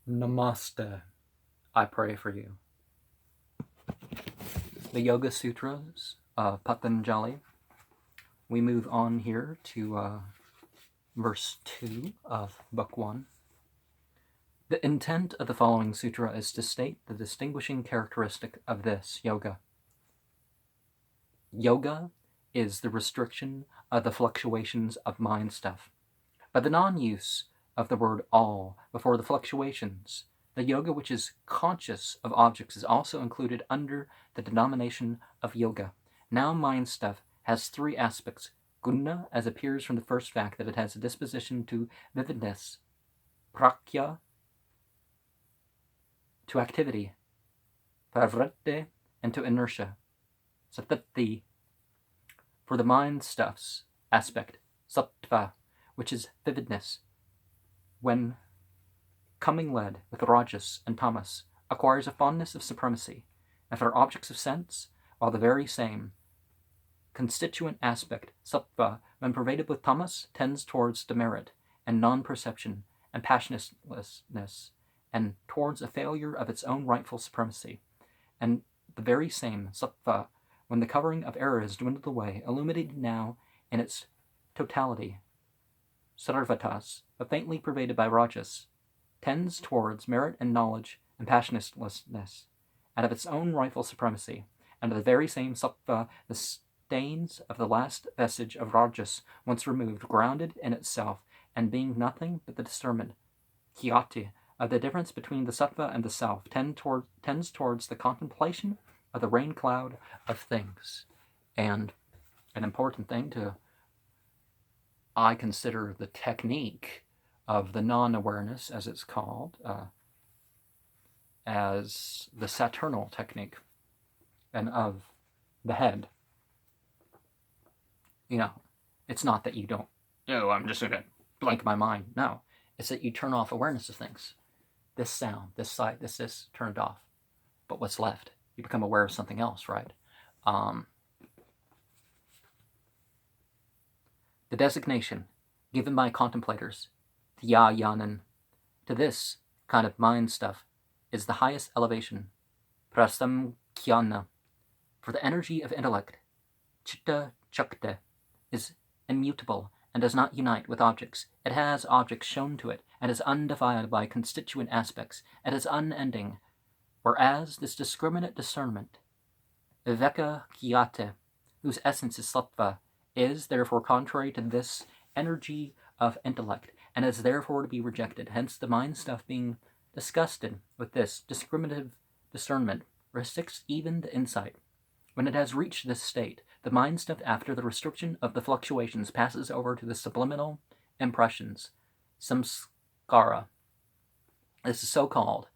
Namaste. I pray for you. The Yoga Sutras of Patanjali. We move on here to verse 2 of Book 1. The intent of the following sutra is to state the distinguishing characteristic of this yoga. Yoga is the restriction of the fluctuations of mind stuff. By the non-use of the word all before the fluctuations, the yoga which is conscious of objects is also included under the denomination of yoga. Now mind stuff has three aspects. Guna, as appears from the first fact that it has a disposition to vividness. Prakya, to activity. Pravritti, and to inertia. Satati, for the mind stuff's aspect. Sattva, which is vividness, when coming led with rajas and tamas, acquires a fondness of supremacy, and for objects of sense, while the very same constituent aspect, sattva, when pervaded with tamas, tends towards demerit and non-perception and passionlessness, and towards a failure of its own rightful supremacy, and the very same sattva, when the covering of error has dwindled away, illuminated now in its totality, sarvatas, but faintly pervaded by rajas, tends towards merit and knowledge and passionlessness, and of its own rightful supremacy, and of the very same sattva, the stains of the last vestige of rajas, once removed, grounded in itself, and being nothing but the discernment, kyati, of the difference between the sattva and the self, tends towards the contemplation of the rain cloud of things. And an important thing I consider the technique of the non-awareness, as it's called, as the Saturnal technique, and of the head. It's not that you don't, I'm just going to blank my mind. No, it's that you turn off awareness of things. This sound, this sight, this turned off. But what's left? You become aware of something else, right? The designation given by contemplators, dhyanan, to this kind of mind stuff is the highest elevation, prasamkhyana, for the energy of intellect, chitta chakta, is immutable and does not unite with objects. It has objects shown to it and is undefiled by constituent aspects. It is unending, whereas this discriminate discernment, viveka kyate, whose essence is sattva, is therefore contrary to this energy of intellect, and is therefore to be rejected. Hence the mind stuff being disgusted with this discriminative discernment restricts even the insight. When it has reached this state, the mind stuff, after the restriction of the fluctuations, passes over to the subliminal impressions, samskara. This is so called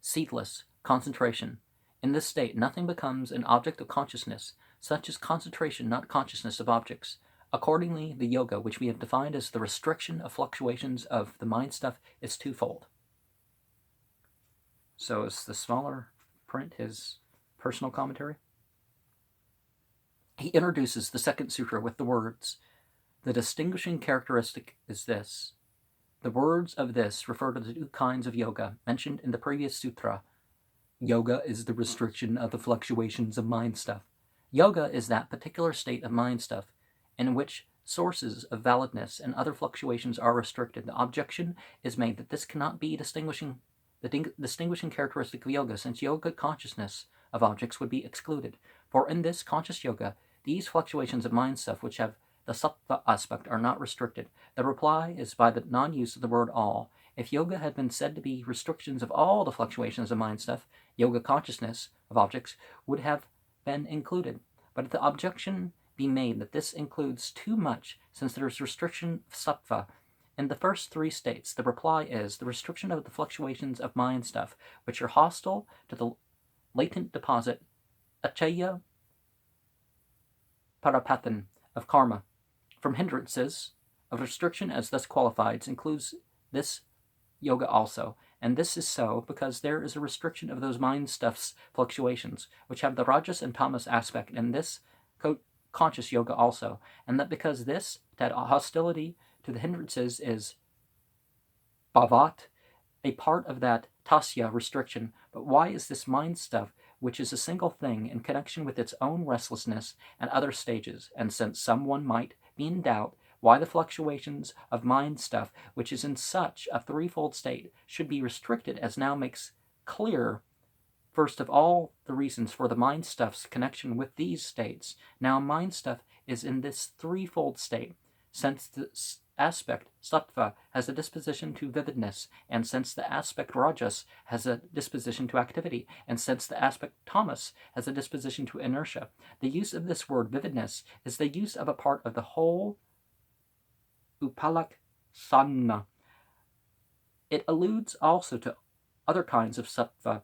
ceaseless concentration. In this state, nothing becomes an object of consciousness. Such is concentration, not consciousness of objects. Accordingly, the yoga, which we have defined as the restriction of fluctuations of the mind stuff, is twofold. So is the smaller print his personal commentary? He introduces the second sutra with the words, the distinguishing characteristic is this. The words of this refer to the two kinds of yoga mentioned in the previous sutra. Yoga is the restriction of the fluctuations of mind stuff. Yoga is that particular state of mind stuff in which sources of validness and other fluctuations are restricted. The objection is made that this cannot be the distinguishing characteristic of yoga, since yoga consciousness of objects would be excluded. For in this conscious yoga, these fluctuations of mind stuff which have the sattva aspect are not restricted. The reply is by the non-use of the word all. If yoga had been said to be restrictions of all the fluctuations of mind stuff, yoga consciousness of objects would have been included. But if the objection be made that this includes too much, since there is restriction of sattva in the first three states, the reply is the restriction of the fluctuations of mind stuff, which are hostile to the latent deposit, achaya parapatan, of karma. From hindrances of restriction as thus qualified includes this yoga also, and this is so because there is a restriction of those mind stuff's fluctuations, which have the rajas and tamas aspect in this conscious yoga also, and that because that hostility to the hindrances is bhavat, a part of that tasya restriction. But why is this mind stuff, which is a single thing, in connection with its own restlessness and other stages? And since someone might be in doubt why the fluctuations of mind stuff, which is in such a threefold state, should be restricted, as now makes clear first of all the reasons for the mind stuff's connection with these states. Now mind stuff is in this threefold state, since the aspect sattva has a disposition to vividness, and since the aspect rajas has a disposition to activity, and since the aspect tamas has a disposition to inertia. The use of this word vividness is the use of a part of the whole upalak sanna. It alludes also to other kinds of sattva,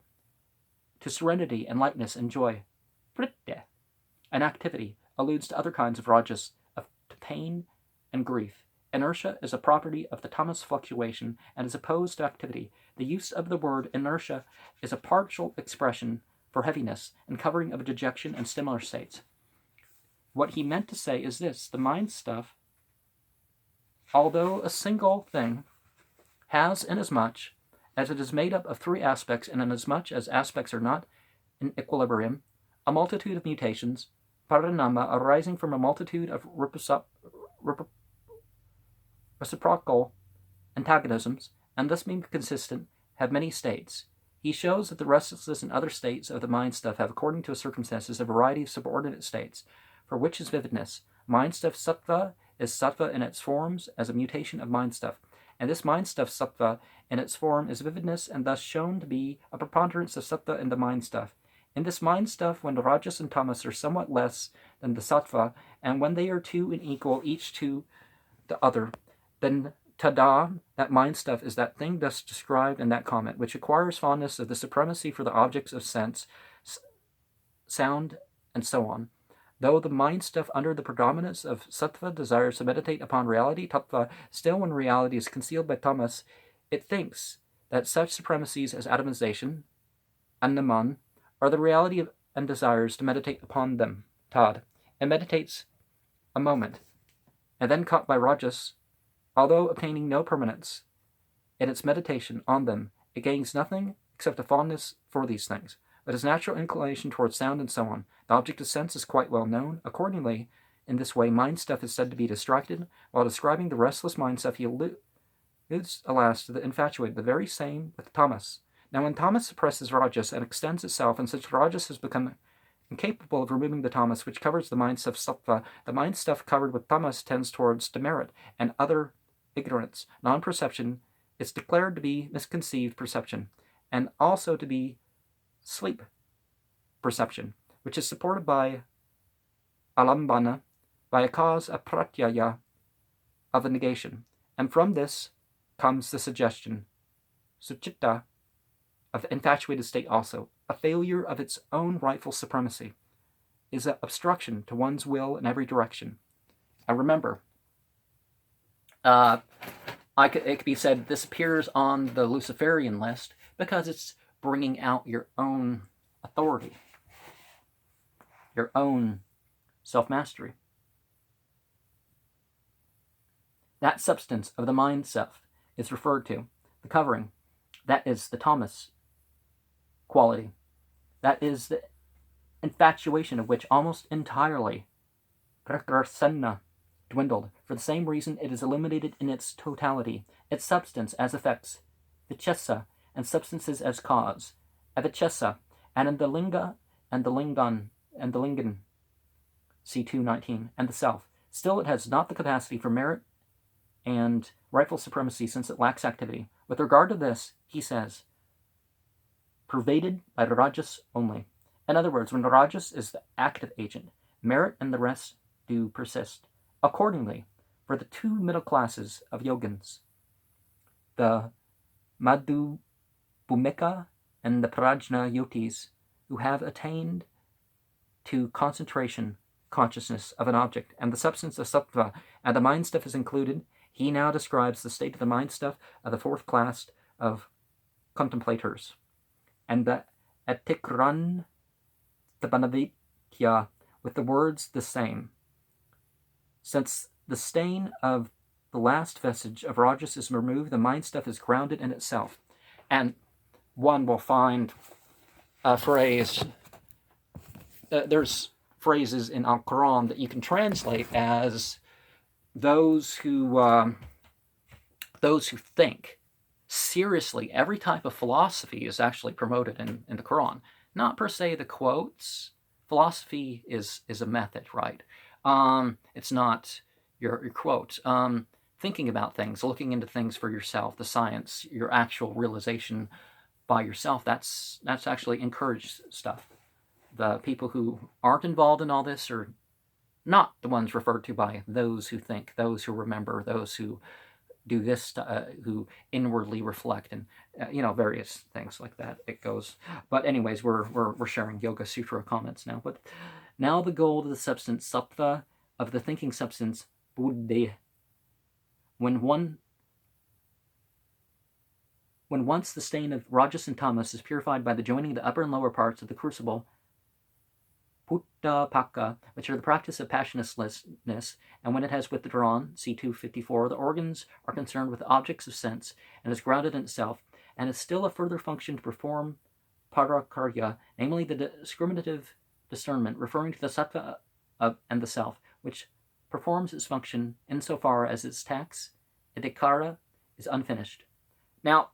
to serenity and lightness and joy. Vritte, an activity, alludes to other kinds of rajas, to pain and grief. Inertia is a property of the tamas fluctuation and is opposed to activity. The use of the word inertia is a partial expression for heaviness and covering of dejection and similar states. What he meant to say is this: the mind stuff, although a single thing, has, inasmuch as it is made up of three aspects, and inasmuch as aspects are not in equilibrium, a multitude of mutations, parinama, arising from a multitude of reciprocal antagonisms, and thus being consistent, have many states. He shows that the restlessness and other states of the mind stuff have, according to circumstances, a variety of subordinate states, for which is vividness. Mind stuff sattva is sattva in its forms as a mutation of mind stuff, and this mind stuff sattva in its form is vividness, and thus shown to be a preponderance of sattva in the mind stuff. In this mind stuff, when the rajas and tamas are somewhat less than the sattva, and when they are two and equal each to the other, then tada, that mind stuff, is that thing thus described in that comment, which acquires fondness of the supremacy for the objects of sense, sound, and so on. Though the mind stuff under the predominance of sattva desires to meditate upon reality, tattva, still when reality is concealed by tamas, it thinks that such supremacies as atomization and naman are the reality of, and desires to meditate upon them, tad. It meditates a moment, and then caught by rajas, although obtaining no permanence in its meditation on them, it gains nothing except a fondness for these things, but its natural inclination towards sound and so on. The object of sense is quite well known. Accordingly, in this way, mind stuff is said to be distracted. While describing the restless mind stuff, he alludes, alas, to the infatuated, the very same with tamas. Now, when tamas suppresses rajas and extends itself, and such rajas has become incapable of removing the tamas which covers the mind stuff sattva, the mind stuff covered with tamas tends towards demerit and other ignorance. Non-perception is declared to be misconceived perception, and also to be sleep perception, which is supported by alambana, by a cause of pratyaya, of a negation. And from this comes the suggestion, suchitta, of the infatuated state also. A failure of its own rightful supremacy is an obstruction to one's will in every direction. And remember, it could be said this appears on the Luciferian list because it's bringing out your own authority, your own self-mastery. That substance of the mind self is referred to, the covering. That is the tamas quality. That is the infatuation of which almost entirely prakarsanna dwindled. For the same reason, it is eliminated in its totality, its substance as effects, vichesa, and substances as cause, avichesa, and in the linga and the lingan, see 219, and the self. Still, it has not the capacity for merit and rightful supremacy, since it lacks activity. With regard to this, he says, pervaded by the rajas only. In other words, when the rajas is the active agent, merit and the rest do persist. Accordingly, for the two middle classes of yogins, the madhubhumika and the prajna yotis, who have attained to concentration consciousness of an object and the substance of sattva, and the mind stuff is included, he now describes the state of the mind stuff of the fourth class of contemplators, and the etikran tapanavitya, with the words the same. Since the stain of the last vestige of rajas is removed, the mind stuff is grounded in itself. And one will find a phrase, there's phrases in Al-Quran that you can translate as those who think seriously. Every type of philosophy is actually promoted in the Quran. Not per se the quotes. Philosophy is a method, right? It's not your quote. Thinking about things, looking into things for yourself, the science, your actual realization by yourself, that's actually encouraged stuff. The people who aren't involved in all this are not the ones referred to by those who think, those who remember, those who do this, who inwardly reflect, and various things like that. It goes. But anyways, we're sharing Yoga Sutra comments now. But now the goal of the substance sattva, of the thinking substance buddhi. When once the stain of rajas and tamas is purified by the joining of the upper and lower parts of the crucible, Puttapaka, which are the practice of passionlessness, and when it has withdrawn, see 254, the organs are concerned with objects of sense, and is grounded in itself, and is still a further function to perform parakarya, namely the discriminative discernment, referring to the sattva and the self, which performs its function insofar as its tax, adhikara, is unfinished. Now,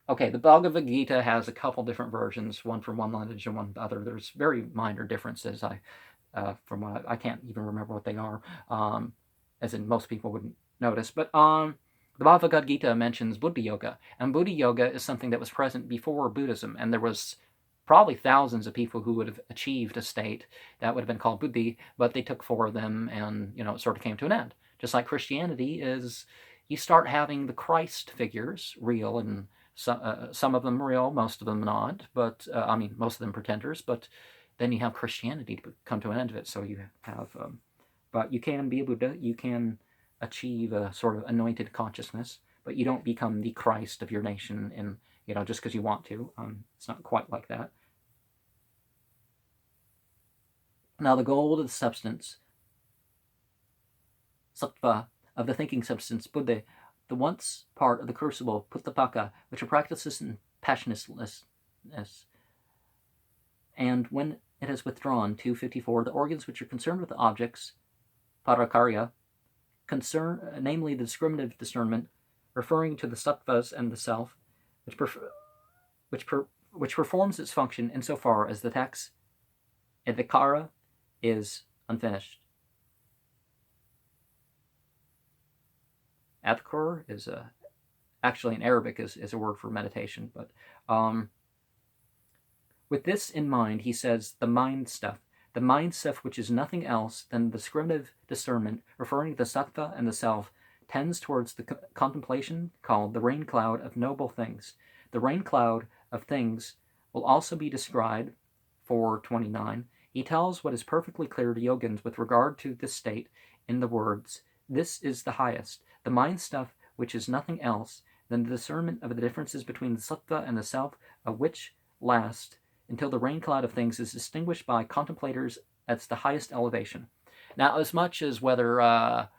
okay, the Bhagavad Gita has a couple different versions, one from one lineage and one the other. There's very minor differences. From what I can't even remember what they are, as in most people wouldn't notice. But the Bhagavad Gita mentions Buddha Yoga, and Buddha Yoga is something that was present before Buddhism, and there was probably thousands of people who would have achieved a state that would have been called Buddhi, but they took 4 of them, and it sort of came to an end. Just like Christianity is, you start having the Christ figures real, and some of them real, most of them not, but most of them pretenders, but then you have Christianity to come to an end of it. So you have, but you can be a Buddha, you can achieve a sort of anointed consciousness, but you don't become the Christ of your nation, and just because you want to. It's not quite like that. Now the goal of the substance, sattva, of the thinking substance, buddhi, the once part of the crucible, puttapaka, which are practices in passionlessness, and when it has withdrawn, 254, the organs which are concerned with the objects, parakarya, namely the discriminative discernment, referring to the sattvas and the self, which performs its function insofar as the text, adhikara, is unfinished. Adhkar is actually in Arabic is a word for meditation, but with this in mind, he says the mind stuff which is nothing else than the discriminative discernment, referring to the sattva and the self, tends towards the contemplation called the rain cloud of noble things. The rain cloud of things will also be described, 429. He tells what is perfectly clear to yogins with regard to this state in the words, "This is the highest, the mind stuff which is nothing else than the discernment of the differences between the sattva and the self, of which last until the rain cloud of things is distinguished by contemplators as the highest elevation." Now, as much as whether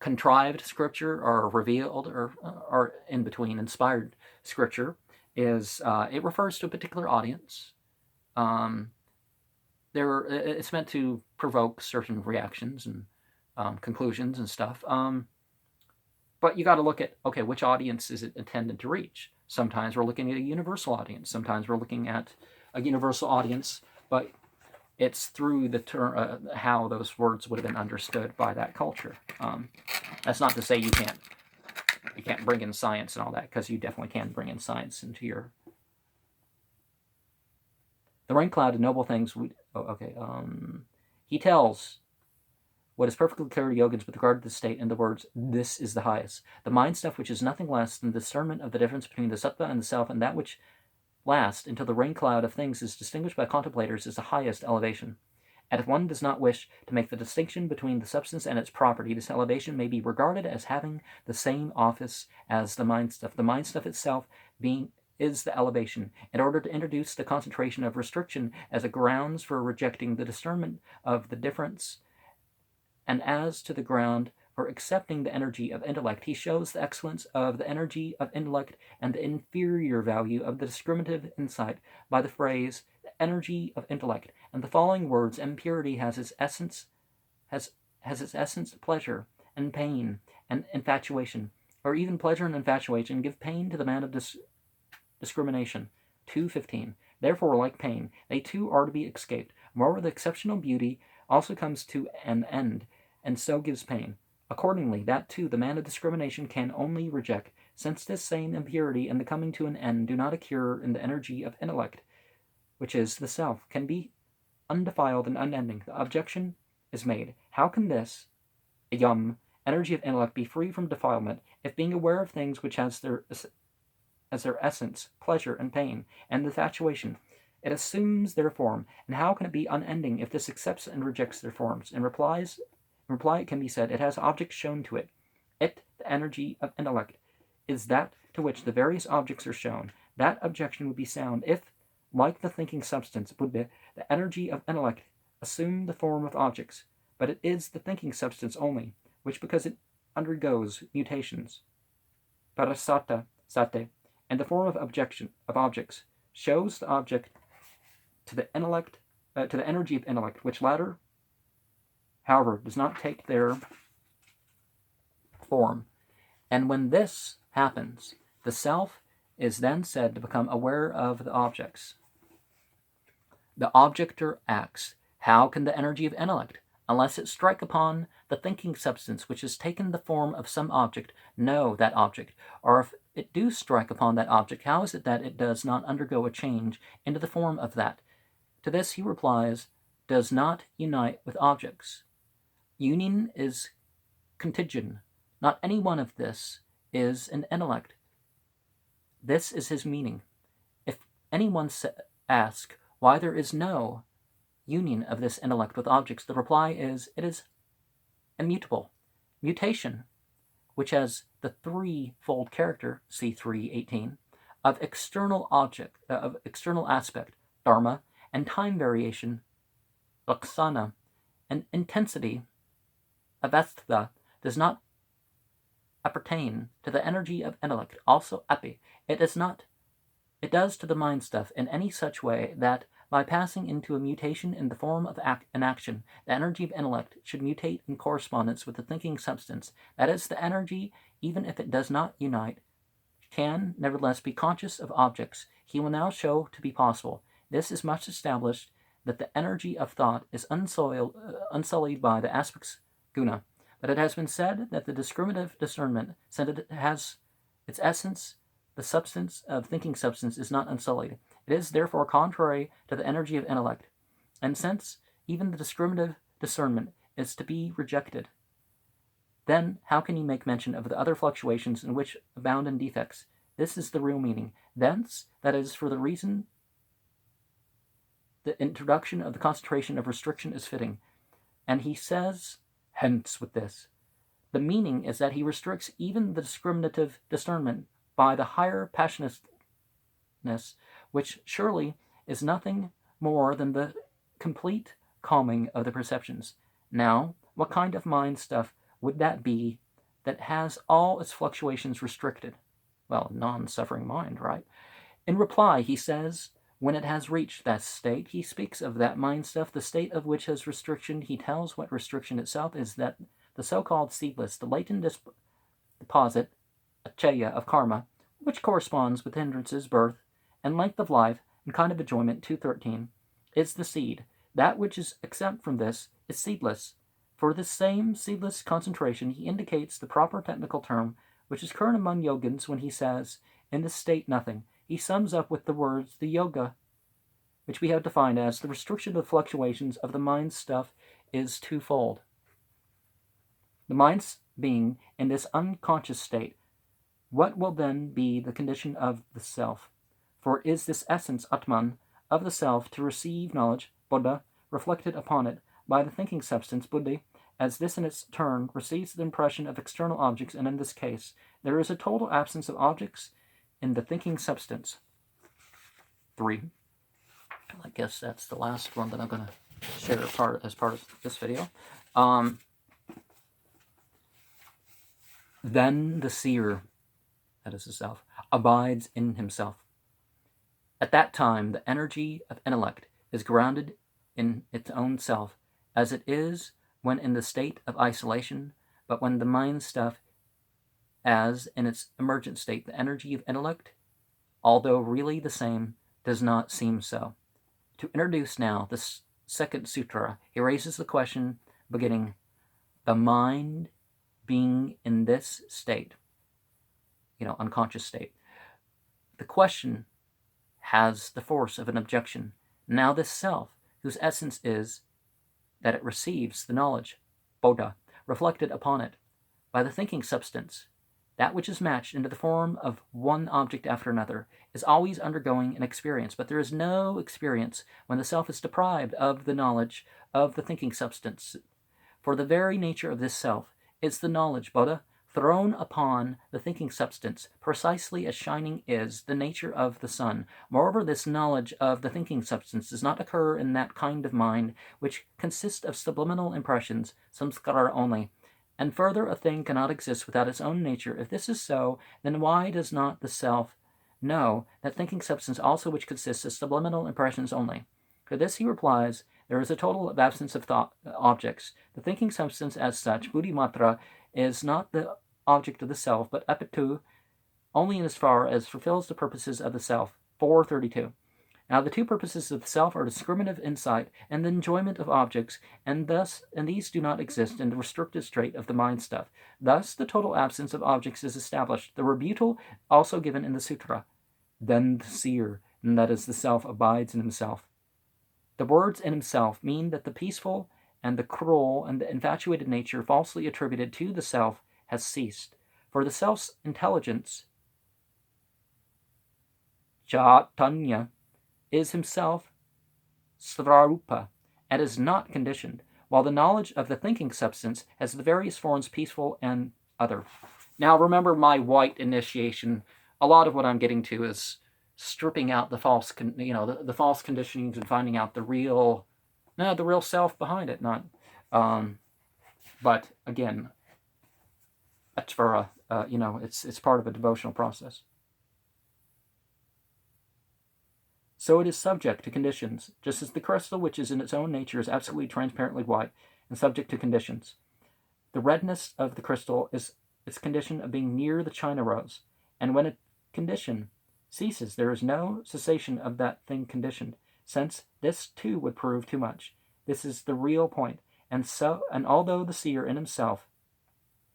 contrived scripture or revealed or in between inspired scripture is, it refers to a particular audience. It's meant to provoke certain reactions and conclusions and stuff. But you got to look at, okay, which audience is it intended to reach? Sometimes we're looking at a universal audience. Sometimes we're looking at a universal audience, but it's through the term, how those words would have been understood by that culture. That's not to say you can't bring in science and all that, because you definitely can bring in science into your. The rain cloud of noble things. He tells what is perfectly clear to yogins with regard to the state in the words, "This is the highest. The mind stuff which is nothing less than the discernment of the difference between the sattva and the self, and that which lasts until the rain cloud of things is distinguished by contemplators, is the highest elevation. And if one does not wish to make the distinction between the substance and its property, this elevation may be regarded as having the same office as the mind stuff. The mind stuff itself is the elevation, in order to introduce the concentration of restriction as a grounds for rejecting the discernment of the difference, and as to the ground for accepting the energy of intellect, he shows the excellence of the energy of intellect and the inferior value of the discriminative insight by the phrase the energy of intellect, and the following words: impurity has its essence pleasure and pain and infatuation, or even pleasure and infatuation give pain to the man of discrimination. 2:15. Therefore, like pain, they too are to be escaped. Moreover, the exceptional beauty also comes to an end, and so gives pain. Accordingly, that too the man of discrimination can only reject, since this same impurity and the coming to an end do not occur in the energy of intellect, which is the self, can be undefiled and unending. The objection is made: how can this, energy of intellect be free from defilement, if being aware of things which has their essence, pleasure and pain, and infatuation, it assumes their form, and how can it be unending if this accepts and rejects their forms? In reply, it can be said, it has objects shown to it. It, the energy of intellect, is that to which the various objects are shown. That objection would be sound if, like the thinking substance, Buddha, the energy of intellect assumed the form of objects, but it is the thinking substance only, which, because it undergoes mutations, parasata, sate, and the form of objects, shows the object to the intellect, to the energy of intellect, which latter, however, does not take their form. And when this happens, the self is then said to become aware of the objects. The objector acts. How can the energy of intellect, unless it strike upon the thinking substance which has taken the form of some object, know that object? Or if it do strike upon that object, how is it that it does not undergo a change into the form of that? To this he replies, does not unite with objects. Union is contingent. Not any one of this is an intellect. This is his meaning. If anyone asks why there is no union of this intellect with objects, the reply is, it is immutable. Mutation, which has the threefold character, C3:18, of external aspect, dharma, and time variation, laksana, and intensity, avestha, does not appertain to the energy of intellect, also epi. It does to the mind stuff in any such way that, by passing into a mutation in the form of an action, the energy of intellect should mutate in correspondence with the thinking substance. That is, the energy, even if it does not unite, can nevertheless be conscious of objects. He will now show to be possible. This is much established, that the energy of thought is unsullied by the aspects guna. But it has been said that the discriminative discernment, since it has its essence, the substance of thinking substance, is not unsullied. It is therefore contrary to the energy of intellect. And since even the discriminative discernment is to be rejected, then how can you make mention of the other fluctuations in which abound in defects? This is the real meaning. Thence, that is, for the reason the introduction of the concentration of restriction is fitting. And he says, hence with this, the meaning is that he restricts even the discriminative discernment by the higher passionateness, which surely is nothing more than the complete calming of the perceptions. Now, what kind of mind stuff would that be that has all its fluctuations restricted? Well, non-suffering mind, right? In reply, he says, when it has reached that state, he speaks of that mind stuff, the state of which has restriction. He tells what restriction itself is, that the so-called seedless, the latent deposit, achaya, of karma, which corresponds with hindrances, birth, and length of life, and kind of enjoyment, 2:13, is the seed. That which is exempt from this is seedless. For this same seedless concentration, he indicates the proper technical term, which is current among yogins when he says, in this state nothing. He sums up with the words, the yoga, which we have defined as the restriction of fluctuations of the mind stuff is twofold. The mind's being in this unconscious state, what will then be the condition of the self? For it is this essence, Atman, of the self to receive knowledge, Buddha, reflected upon it by the thinking substance, Buddhi, as this in its turn receives the impression of external objects, and in this case, there is a total absence of objects in the thinking substance. 3. I guess that's the last one that I'm going to share as part of this video. Then the seer, that is the self, abides in himself. At that time, the energy of intellect is grounded in its own self, as it is when in the state of isolation, but when the mind stuff, as in its emergent state, the energy of intellect, although really the same, does not seem so. To introduce now the second sutra, he raises the question beginning, the mind being in this state, unconscious state. The question has the force of an objection. Now this self, whose essence is that it receives the knowledge, bodha, reflected upon it by the thinking substance, that which is matched into the form of one object after another, is always undergoing an experience, but there is no experience when the self is deprived of the knowledge of the thinking substance. For the very nature of this self is the knowledge, bodha, thrown upon the thinking substance, precisely as shining is the nature of the sun. Moreover, this knowledge of the thinking substance does not occur in that kind of mind which consists of subliminal impressions, samskara only. And further, a thing cannot exist without its own nature. If this is so, then why does not the self know that thinking substance also which consists of subliminal impressions only? To this he replies, there is a total absence of thought objects. The thinking substance as such, buddhimatra, is not the object of the self, but apitu, only in as far as fulfills the purposes of the self. 432. Now the two purposes of the self are discriminative insight and the enjoyment of objects, and these do not exist in the restricted state of the mind stuff. Thus the total absence of objects is established, the rebuttal also given in the sutra. Then the seer, and that is the self, abides in himself. The words in himself mean that the peaceful and the cruel and the infatuated nature falsely attributed to the self has ceased. For the self's intelligence, Chaitanya, is himself Svararupa, and is not conditioned, while the knowledge of the thinking substance has the various forms peaceful and other. Now remember my white initiation. A lot of what I'm getting to is stripping out the false, the false conditionings and finding out the real self behind it. Not, but again, Achvara, it's part of a devotional process. So it is subject to conditions, just as the crystal, which is in its own nature, is absolutely transparently white and subject to conditions. The redness of the crystal is its condition of being near the china rose, and when a condition ceases, there is no cessation of that thing conditioned, since this too would prove too much. This is the real point, and although the seer in himself,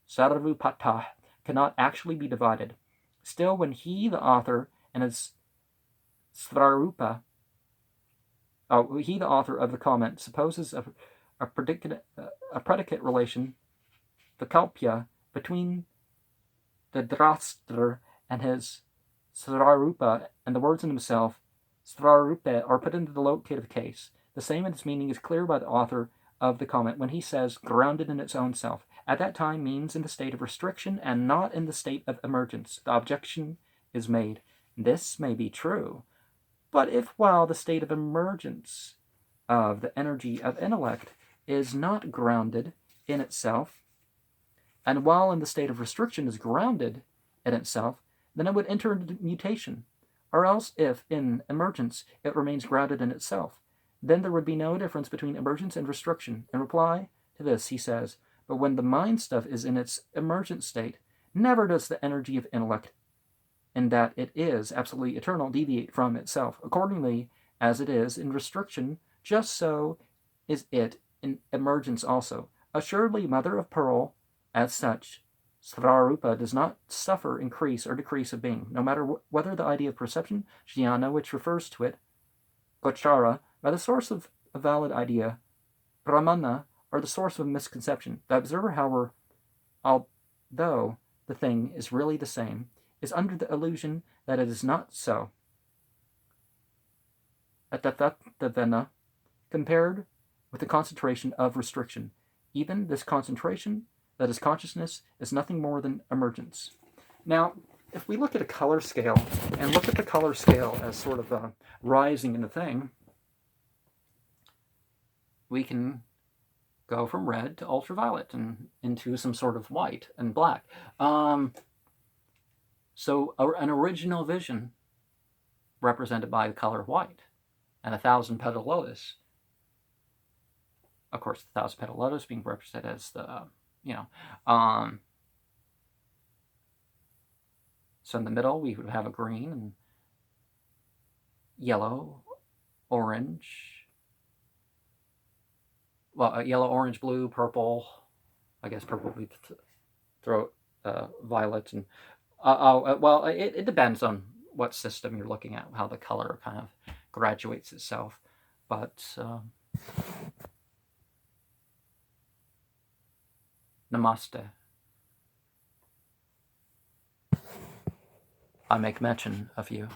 sarvupatah, cannot actually be divided, still when he, the author, and his Svararupa, he, the author of the comment, supposes a predicate relation, vikalpya, between the drastra and his Svararupa, and the words in himself, Svararupa, are put into the locative case. The same in its meaning is clear by the author of the comment when he says grounded in its own self. At that time means in the state of restriction and not in the state of emergence. The objection is made. This may be true, but if while the state of emergence of the energy of intellect is not grounded in itself, and while in the state of restriction is grounded in itself, then it would enter into mutation. Or else if in emergence it remains grounded in itself, then there would be no difference between emergence and restriction. In reply to this, he says, but when the mind stuff is in its emergent state, never does the energy of intellect, in that it is absolutely eternal, deviate from itself. Accordingly, as it is in restriction, just so is it in emergence also. Assuredly, mother of pearl, as such, Svararupa does not suffer increase or decrease of being, no matter whether the idea of perception, jnana, which refers to it, gochara, by the source of a valid idea, pramana, or the source of a misconception. The observer, however, although the thing is really the same, is under the illusion that it is not so. Atatatavena, compared with the concentration of restriction. Even this concentration, that is consciousness, is nothing more than emergence. Now, if we look at a color scale, and look at the color scale as sort of rising in the thing, we can go from red to ultraviolet and into some sort of white and black. So an original vision represented by the color white, and a 1,000-petal lotus. Of course, the 1,000-petal lotus being represented as the, so in the middle we would have a green and yellow, orange, well, yellow, orange, blue, purple. I guess purple would be throw violet, and well, it depends on what system you're looking at, how the color kind of graduates itself. But namaste. I make mention of you.